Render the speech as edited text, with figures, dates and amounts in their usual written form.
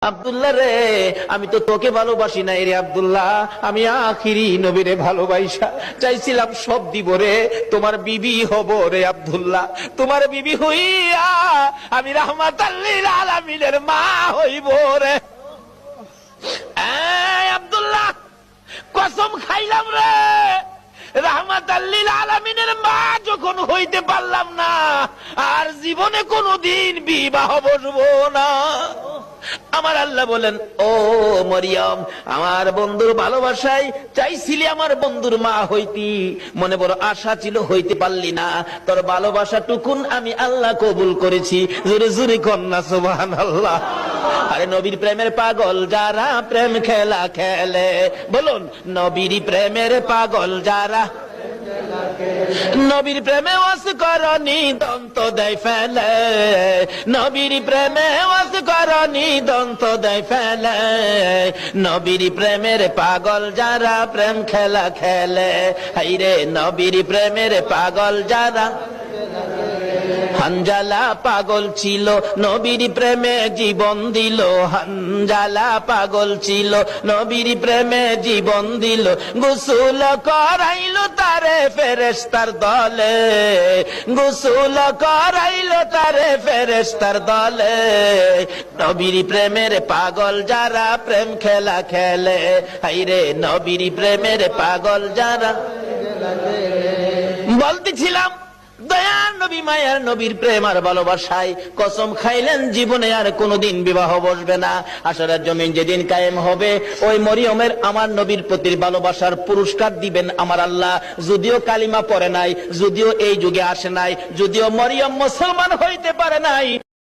আব্দুল্লাহ রে, আমি তো তোকে ভালোবাসি না রে আব্দুল্লাহ, আমি আখিরি নবীরে ভালোবাসা চাইছিলাম, সব দিব রে, তোমার বিবি হব রে আব্দুল্লাহ, তোমার বিবি হইয়া আমি রাহমাতাল লিল আলামিনের মা হইব রে। আব্দুল্লাহ, কসম খাইলাম রে, রাহমাতাল লিল আলামিনের মা যখন হইতে পারলাম না, আর জীবনে কোনোদিন বিবাহ বসবো না। আমার আল্লাহ বলেন, ও মরিয়ম, আমার বন্ধুর ভালোবাসায় চাইছিলি আমার বন্ধুর মা হইতি, মনে বড় আশা ছিল, হইতে পারলি না, তোর ভালোবাসা টুকুন আমি আল্লাহ কবুল করেছি। জোরে জোরে কন্যা সুবহানাল্লাহ। আরে নবীর প্রেমের পাগল যারা প্রেম খেলা খেলে, বলুন নবীর প্রেমের পাগল যারা, নবীর প্রেমে ওয়াস করনি দন্ত দেয় ফেলে, নবীর প্রেমে ওয়াস করনি দন্ত দেয় ফেলে, নবীর প্রেমের পাগল যারা প্রেম খেলা খেলে, হাইরে নবীর প্রেমের পাগল যারা। হানজালা পাগল ছিল নবীর প্রেমে জীবন দিল, হানজালা পাগল ছিল নবীর প্রেমে জীবন দিল, গোসল করাইল তারে ফেরেশতার দলে, গোসল করাইল তারে ফেরেশতার দলে, নবীর প্রেমের পাগল যারা প্রেম খেলা খেলে, হাইরে নবীর প্রেমের পাগল যারা। বলতেছিলাম দয়ার নবী মায়ার নবীর প্রেম আর ভালোবাসায় কসম খাইলেন জীবনে আর কোনোদিন বিবাহ বসবে না। আসরের জমিন যেদিন কায়েম হবে, ওই মরিয়মের আমার নবীর প্রতি ভালোবাসার পুরস্কার দিবেন আমার আল্লাহ। যদিও কালিমা পড়ে নাই, যদিও এই যুগে আসে নাই, যদিও মরিয়ম মুসলমান হইতে পারে নাই,